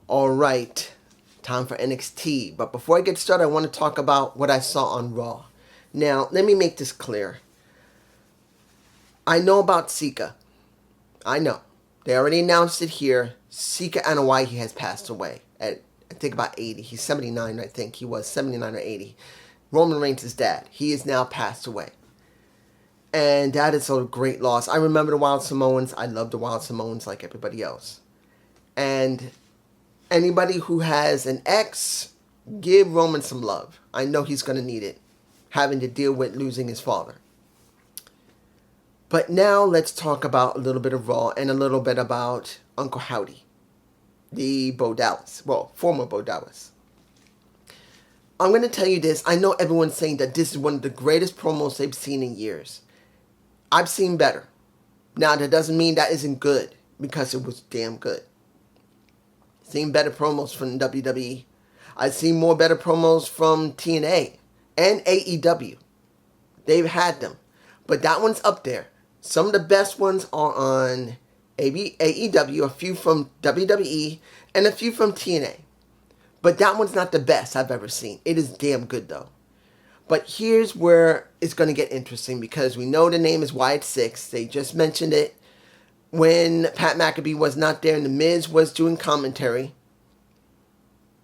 Alright, time for NXT. But before I get started, I want to talk about what I saw on Raw. Now, let me make this clear. I know about Sika. I know. They already announced it here. Sika Anawai has passed away at, I think, about 80. He's 79, I think. He was 79 or 80. Roman Reigns' dad. He is now passed away. And that is a great loss. I remember the Wild Samoans. I love the Wild Samoans like everybody else. And anybody who has an ex, give Roman some love. I know he's going to need it, having to deal with losing his father. But now let's talk about a little bit of Raw and a little bit about Uncle Howdy, the Bo Dallas. Well, former Bo Dallas. I'm going to tell you this. I know everyone's saying that this is one of the greatest promos they've seen in years. I've seen better. Now, that doesn't mean that isn't good, because it was damn good. Seen better promos from WWE. I've seen more better promos from TNA and AEW. They've had them. But that one's up there. Some of the best ones are on AEW, a few from WWE, and a few from TNA. But that one's not the best I've ever seen. It is damn good, though. But here's where it's going to get interesting, because we know the name is Wyatt Six. They just mentioned it when Pat McAfee was not there and The Miz was doing commentary.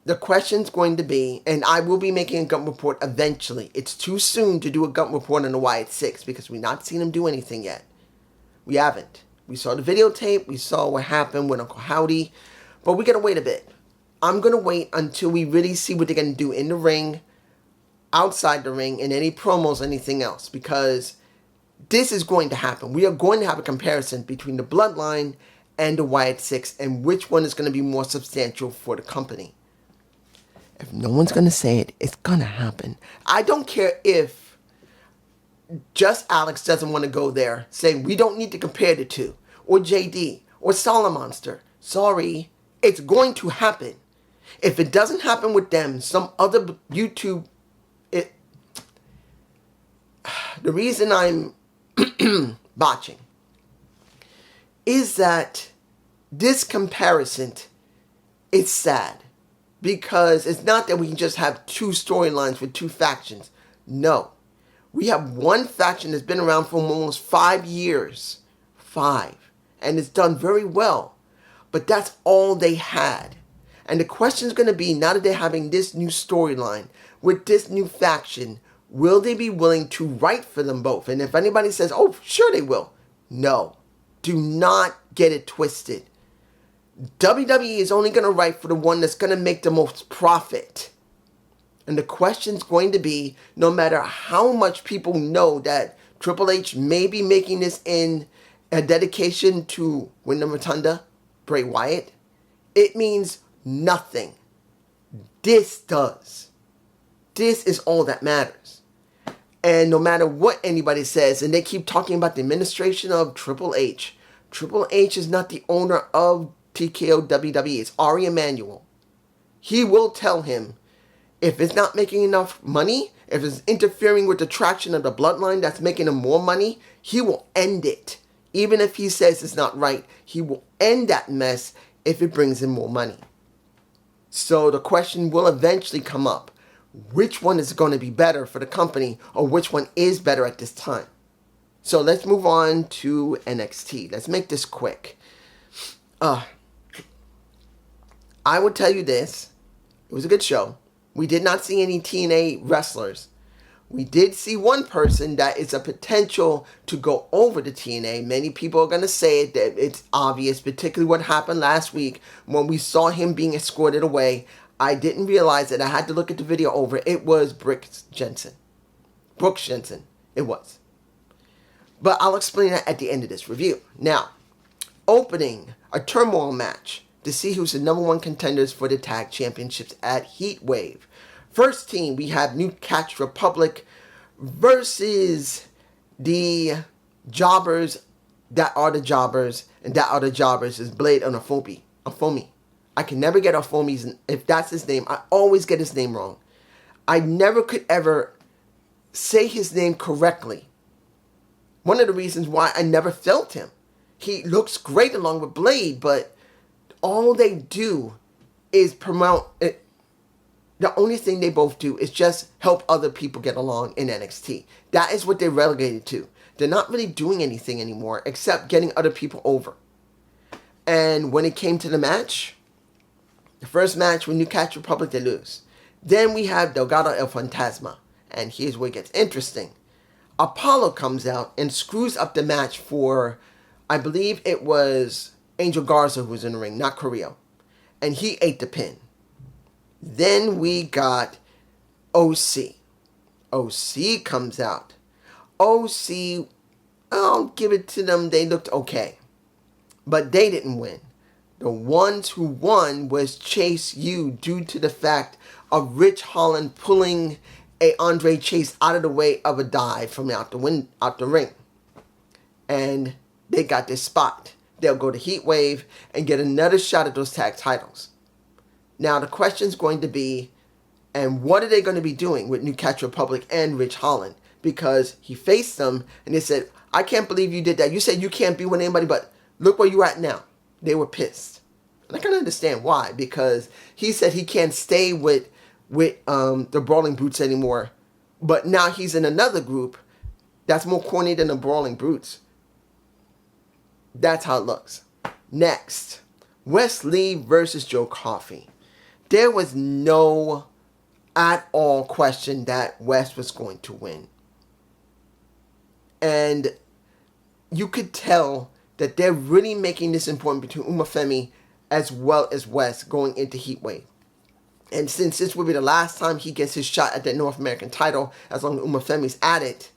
The question's going to be, and I will be making a gut report eventually. It's too soon to do a gut report on the Wyatt Six because we've not seen him do anything yet. We haven't. We saw the videotape. We saw what happened with Uncle Howdy. But we got to wait a bit. I'm going to wait until we really see what they're going to do in the ring, outside the ring, and any promos, anything else. Because this is going to happen. We are going to have a comparison between the Bloodline and the Wyatt Six and which one is going to be more substantial for the company. If no one's going to say it, it's going to happen. I don't care if just Alex doesn't want to go there, saying we don't need to compare the two, or JD, or Solomonster. Sorry, it's going to happen. If it doesn't happen with them, some other YouTube... The reason I'm botching is that this comparison is sad. Because it's not that we can just have two storylines with two factions. No. We have one faction that's been around for almost 5 years. 5. And it's done very well. But that's all they had. And the question is going to be, now that they're having this new storyline with this new faction, will they be willing to write for them both? And if anybody says, oh, sure they will. No. Do not get it twisted. WWE is only going to write for the one that's going to make the most profit. And the question's going to be, no matter how much people know that Triple H may be making this in a dedication to Wyndham Rotunda, Bray Wyatt, it means nothing. This does. This is all that matters. And no matter what anybody says, and they keep talking about the administration of Triple H is not the owner of TKO WWE. It's Ari Emanuel. He will tell him if it's not making enough money, if it's interfering with the traction of the Bloodline that's making him more money, he will end it. Even if he says it's not right, he will end that mess if it brings him more money. So the question will eventually come up. Which one is going to be better for the company, or which one is better at this time? So let's move on to NXT. Let's make this quick. I would tell you this. It was a good show. We did not see any TNA wrestlers. We did see one person that is a potential to go over to TNA. Many people are going to say it, that it's obvious, particularly what happened last week when we saw him being escorted away. I didn't realize it. I had to look at the video over. It was Brooks Jensen. It was. But I'll explain that at the end of this review. Now, opening a turmoil match to see who's the number one contenders for the tag championships at Heatwave. First team, we have New Catch Republic versus the Jobbers that are the Jobbers, and that are the Jobbers is Blade and Afomi. I can never get Afomi's, if that's his name. I always get his name wrong. I never could ever say his name correctly. One of the reasons why I never felt him. He looks great along with Blade, but all they do is promote it. The only thing they both do is just help other people get along in NXT. That is what they're relegated to. They're not really doing anything anymore except getting other people over. And when it came to the match, the first match with Newcastle Republic, they lose. Then we have Delgado El Fantasma. And here's where it gets interesting. Apollo comes out and screws up the match for, I believe it was Angel Garza who was in the ring, not Carrillo. And he ate the pin. Then we got OC. OC comes out. OC, I'll give it to them. They looked okay. But they didn't win. The ones who won was Chase U due to the fact of Rich Holland pulling a Andre Chase out of the way of a dive from out the ring. And they got this spot. They'll go to Heat Wave and get another shot at those tag titles. Now the question's going to be, and what are they going to be doing with Newcastle Republic and Rich Holland? Because he faced them and they said, I can't believe you did that. You said you can't be with anybody, but look where you're at now. They were pissed. And I can understand why, because he said he can't stay with the Brawling Brutes anymore. But now he's in another group that's more corny than the Brawling Brutes. That's how it looks. Next, Wes Lee versus Joe Coffey. There was no at all question that Wes was going to win. And you could tell that they're really making this important between Umafemi as well as Wes going into Heatwave. And since this will be the last time he gets his shot at the North American title, as long as Umafemi's at it,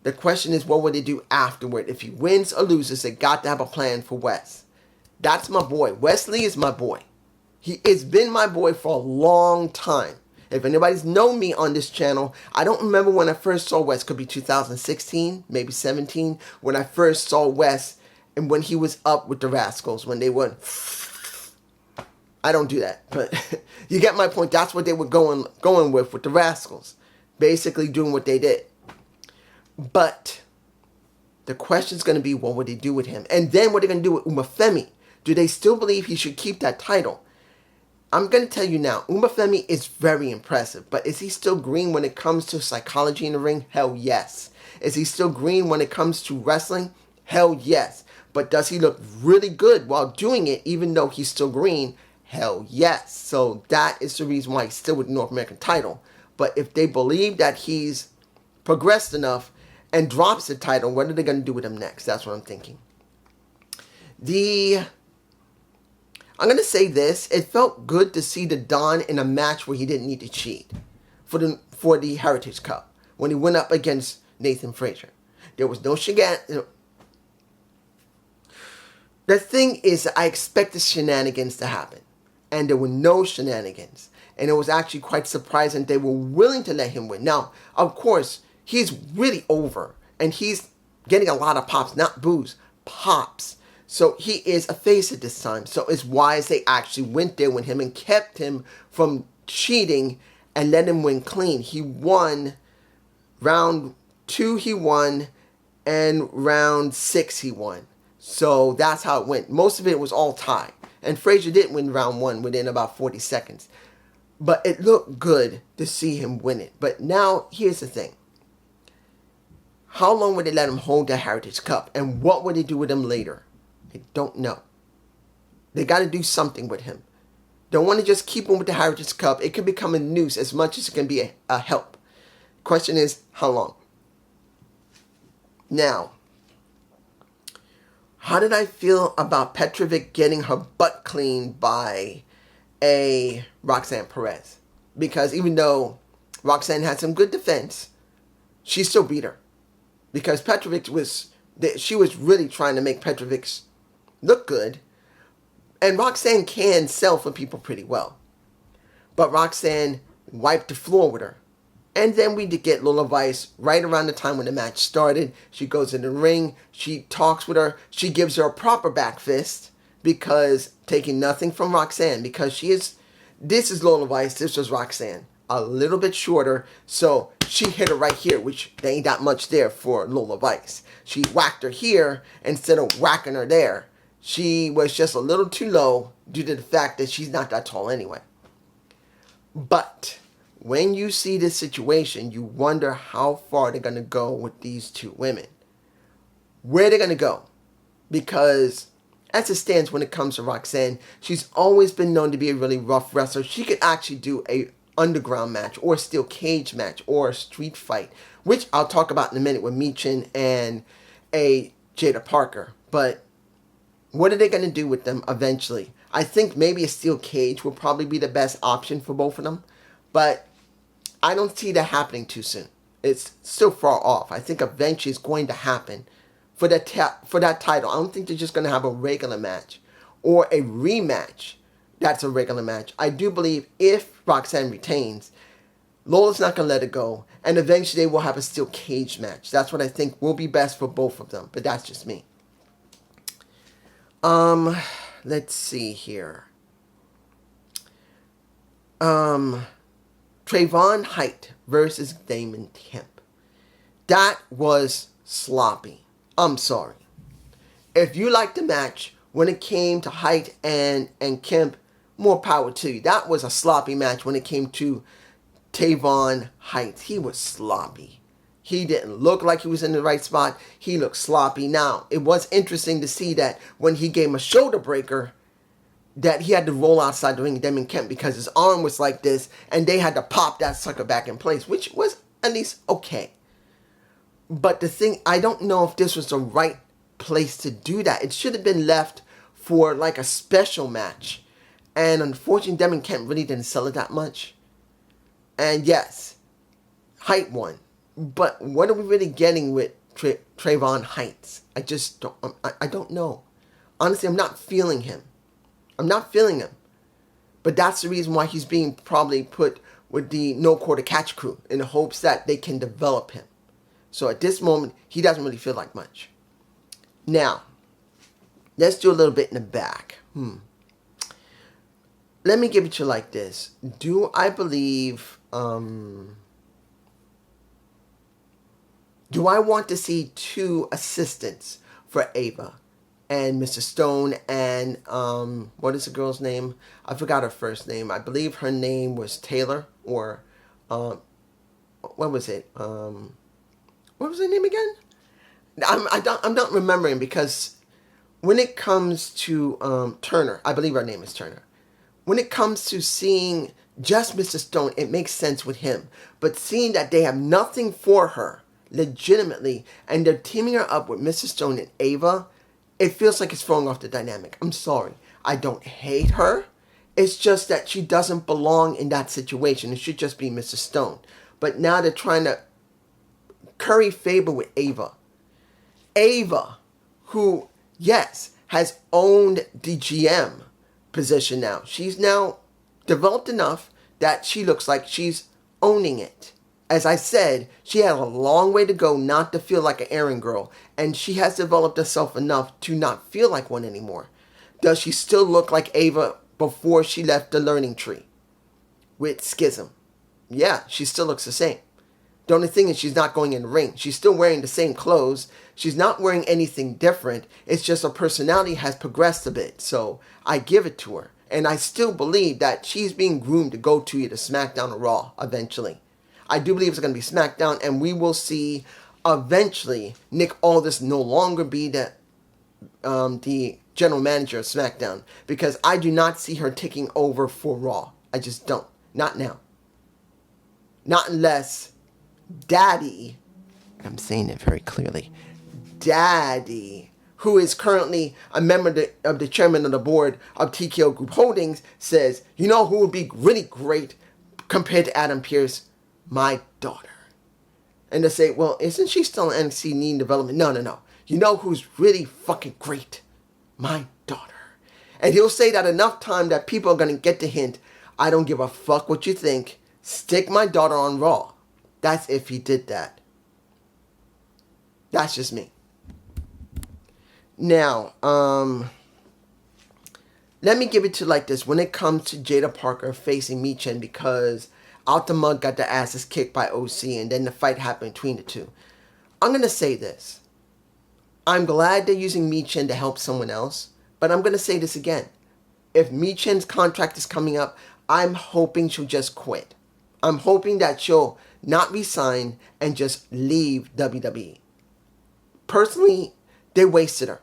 the question is, what will they do afterward? If he wins or loses, they got to have a plan for Wes. That's my boy. Wes Lee is my boy. He has been my boy for a long time. If anybody's known me on this channel, I don't remember when I first saw Wes. Could be 2016, maybe 17, when I first saw Wes and when he was up with the Rascals, when they were... I don't do that, but you get my point. That's what they were going with the Rascals. Basically doing what they did. But the question's going to be, what would they do with him? And then what are they going to do with Umafemi? Do they still believe he should keep that title? I'm going to tell you now, Umafemi is very impressive, but is he still green when it comes to psychology in the ring? Hell yes. Is he still green when it comes to wrestling? Hell yes. But does he look really good while doing it, even though he's still green? Hell yes. So that is the reason why he's still with the North American title. But if they believe that he's progressed enough and drops the title, what are they going to do with him next? That's what I'm thinking. I'm going to say this. It felt good to see the Don in a match where he didn't need to cheat for the Heritage Cup when he went up against Nathan Frazier. There was no shenanigans. The thing is, I expected shenanigans to happen, and there were no shenanigans. And it was actually quite surprising they were willing to let him win. Now, of course, he's really over, and he's getting a lot of pops, not boos, pops. So he is a face at this time. So it's wise they actually went there with him and kept him from cheating and let him win clean. He won round 2, he won, and round 6 he won. So that's how it went. Most of it was all tie. And Frazier didn't win round 1 within about 40 seconds. But it looked good to see him win it. But now, here's the thing. How long would they let him hold the Heritage Cup? And what would they do with him later? I don't know. They got to do something with him. Don't want to just keep him with the Heritage Cup. It can become a noose as much as it can be a help. Question is, how long? Now, how did I feel about Petrovic getting her butt cleaned by a Roxanne Perez? Because even though Roxanne had some good defense, she still beat her. Because Petrovic she was really trying to make Petrovic look good. And Roxanne can sell for people pretty well. But Roxanne wiped the floor with her. And then we did get Lola Vice right around the time when the match started. She goes in the ring. She talks with her. She gives her a proper back fist. Because taking nothing from Roxanne. Because this is Lola Vice. This was Roxanne. A little bit shorter. So she hit her right here. Which there ain't that much there for Lola Vice. She whacked her here instead of whacking her there. She was just a little too low due to the fact that she's not that tall anyway. But when you see this situation, you wonder how far they're going to go with these two women. Where they're going to go. Because as it stands when it comes to Roxanne, she's always been known to be a really rough wrestler. She could actually do a underground match or a steel cage match or a street fight, which I'll talk about in a minute with Michin and a Jada Parker. But what are they going to do with them eventually? I think maybe a steel cage will probably be the best option for both of them. But I don't see that happening too soon. It's still far off. I think eventually it's going to happen for that title. I don't think they're just going to have a regular match or a rematch that's a regular match. I do believe if Roxanne retains, Lola's not going to let it go. And eventually they will have a steel cage match. That's what I think will be best for both of them. But that's just me. Let's see here. Trayvon Height versus Damon Kemp. That was sloppy. I'm sorry. If you liked the match when it came to Height and Kemp, more power to you. That was a sloppy match when it came to Trayvon Height. He was sloppy. He didn't look like he was in the right spot. He looked sloppy. Now, it was interesting to see that when he gave him a shoulder breaker, that he had to roll outside the ring, Damon Kemp, because his arm was like this, and they had to pop that sucker back in place, which was at least okay. But the thing, I don't know if this was the right place to do that. It should have been left for like a special match. And unfortunately, Damon Kemp really didn't sell it that much. And yes, Height won. But what are we really getting with Trayvon Heights? I just don't, I don't know. Honestly, I'm not feeling him. But that's the reason why he's being probably put with the no quarter catch crew in the hopes that they can develop him. So at this moment, he doesn't really feel like much. Now, let's do a little bit in the back. Let me give it to you like this. Do I believe... do I want to see two assistants for Ava and Mr. Stone and, what is the girl's name? I forgot her first name. I believe her name was Taylor or, what was it? What was her name again? I'm not remembering because when it comes to Turner, I believe her name is Turner. When it comes to seeing just Mr. Stone, it makes sense with him. But seeing that they have nothing for her, legitimately, and they're teaming her up with Mrs. Stone and Ava, it feels like it's throwing off the dynamic. I'm sorry. I don't hate her. It's just that she doesn't belong in that situation. It should just be Mrs. Stone. But now they're trying to curry favor with Ava. Ava, who, yes, has owned the GM position now. She's now developed enough that she looks like she's owning it. As I said, she had a long way to go not to feel like an errand girl, and she has developed herself enough to not feel like one anymore. Does she still look like Ava before she left the learning tree with Schism? Yeah, she still looks the same. The only thing is she's not going in the ring. She's still wearing the same clothes. She's not wearing anything different. It's just her personality has progressed a bit, so I give it to her. And I still believe that she's being groomed to go to either SmackDown or Raw eventually. I do believe it's going to be SmackDown, and we will see eventually Nick Aldis no longer be the general manager of SmackDown, because I do not see her taking over for Raw. I just don't. Not now. Not unless Daddy, I'm saying it very clearly, Daddy, who is currently a member of the chairman of the board of TKO Group Holdings, says, you know who would be really great compared to Adam Pearce? My daughter. And they say, well, isn't she still in NXT needing development? No. You know who's really fucking great? My daughter. And he'll say that enough time that people are going to get the hint. I don't give a fuck what you think. Stick my daughter on Raw. That's if he did that. That's just me. Now, let me give it to you like this. When it comes to Jada Parker facing Michin, because Out the Mud got their asses kicked by OC, and then the fight happened between the two. I'm going to say this. I'm glad they're using Michin to help someone else, But I'm going to say this again. If Michin's contract is coming up, I'm hoping she'll just quit. I'm hoping that she'll not resign and just leave WWE. Personally, they wasted her.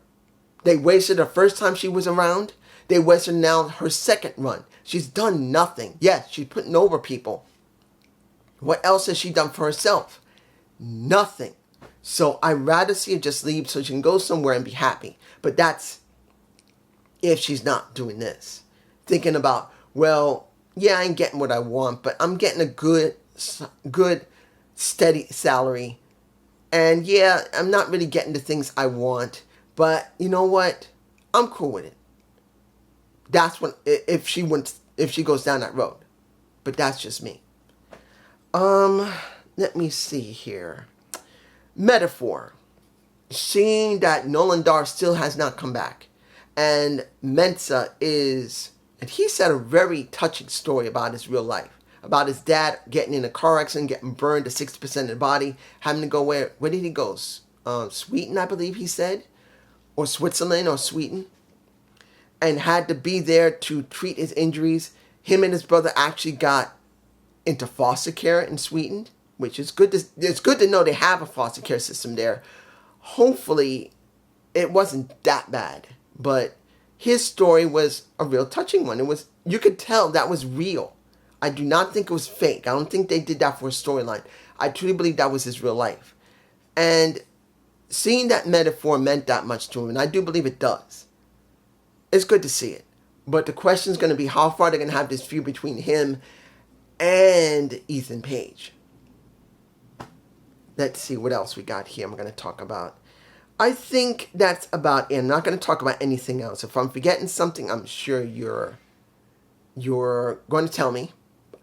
They wasted her first time she was around. They wasted now her second run. She's done nothing. Yes, she's putting over people. What else has she done for herself? Nothing. So I'd rather see her just leave so she can go somewhere and be happy. But that's if she's not doing this. Thinking about, well, yeah, I ain't getting what I want, but I'm getting a good, steady salary. And yeah, I'm not really getting the things I want. But you know what? I'm cool with it. That's when, if she goes down that road. But that's just me. Let me see here. Metaphor. Seeing that Nolan Dar still has not come back. And Mensa is, and he said a very touching story about his real life. About his dad getting in a car accident, getting burned to 60% of the body, having to go where did he go? Sweden, I believe he said. Or Switzerland or Sweden. And had to be there to treat his injuries. Him and his brother actually got into foster care in Sweden, which is good. It's good to know they have a foster care system there. Hopefully, it wasn't that bad, but his story was a real touching one. You could tell that was real. I do not think it was fake. I don't think they did that for a storyline. I truly believe that was his real life, and seeing that metaphor meant that much to him, and I do believe it does. It's good to see it, but the question is going to be how far they're going to have this feud between him and Ethan Page. Let's see what else we got here I'm going to talk about. I think that's about it. I'm not going to talk about anything else. If I'm forgetting something, I'm sure you're going to tell me.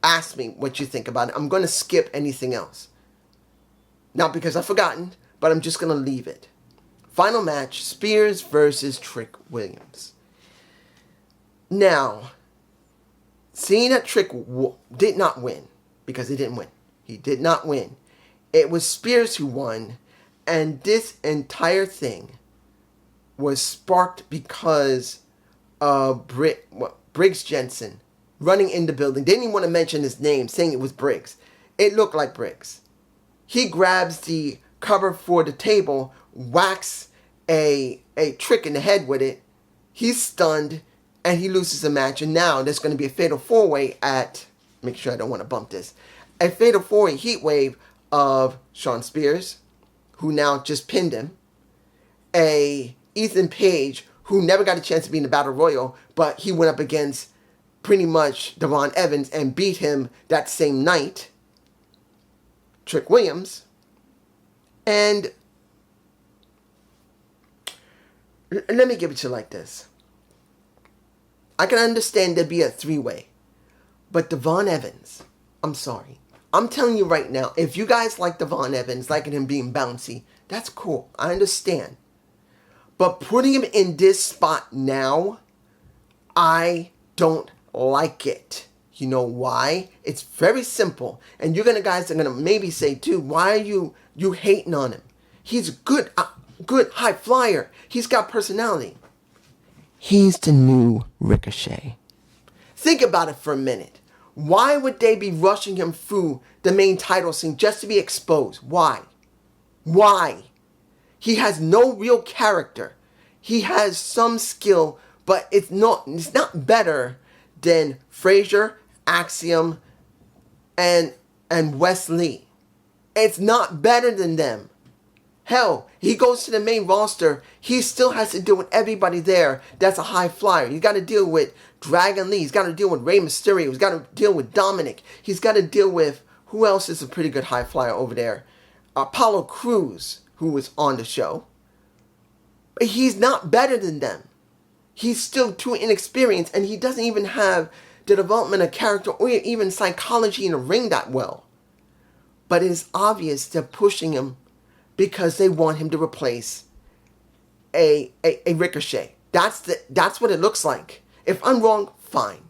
Ask me what you think about it. I'm going to skip anything else. Not because I've forgotten, but I'm just going to leave it. Final match, Spears versus Trick Williams. Now, seeing that Trick did not win, because he didn't win. He did not win. It was Spears who won, and this entire thing was sparked because of Briggs Jensen running in the building. They didn't even want to mention his name, saying it was Briggs. It looked like Briggs. He grabs the cover for the table, whacks a Trick in the head with it. He's stunned, and he loses the match. And now there's going to be a fatal four-way at, make sure I don't want to bump this, a fatal four-way heat wave of Shawn Spears, who now just pinned him, a Ethan Page, who never got a chance to be in the Battle Royal, but he went up against pretty much Devon Evans and beat him that same night, Trick Williams, and let me give it to you like this. I can understand there'd be a three-way, but Devon Evans, I'm sorry. I'm telling you right now, if you guys like Devon Evans, liking him being bouncy, that's cool. I understand. But putting him in this spot now, I don't like it. You know why? It's very simple. And you're guys are gonna maybe say too, why are you hating on him? He's a good high flyer. He's got personality. He's the new Ricochet. Think about it for a minute. Why would they be rushing him through the main title scene just to be exposed? Why? Why? He has no real character. He has some skill, but it's not better than Frazier, Axiom, and Wes Lee. It's not better than them. Hell, he goes to the main roster, he still has to deal with everybody there that's a high flyer. He's got to deal with Dragon Lee. He's got to deal with Rey Mysterio. He's got to deal with Dominic. He's got to deal with, who else is a pretty good high flyer over there? Apollo Crews, who was on the show. But he's not better than them. He's still too inexperienced, and he doesn't even have the development of character or even psychology in the ring that well. But it's obvious they're pushing him because they want him to replace a Ricochet. That's what it looks like. If I'm wrong, fine.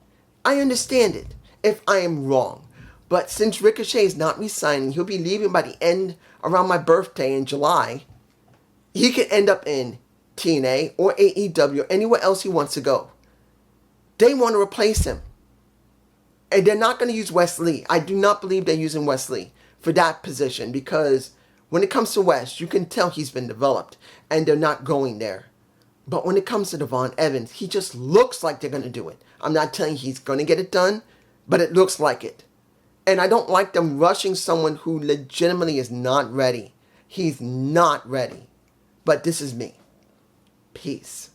I understand it if I am wrong. But since Ricochet is not resigning, he'll be leaving by the end around my birthday in July. He could end up in TNA or AEW, anywhere else he wants to go. They want to replace him. And they're not going to use Wes Lee. I do not believe they're using Wes Lee for that position, because when it comes to Wes, you can tell he's been developed, and they're not going there. But when it comes to Devon Evans, he just looks like they're going to do it. I'm not telling you he's going to get it done, but it looks like it. And I don't like them rushing someone who legitimately is not ready. He's not ready. But this is me. Peace.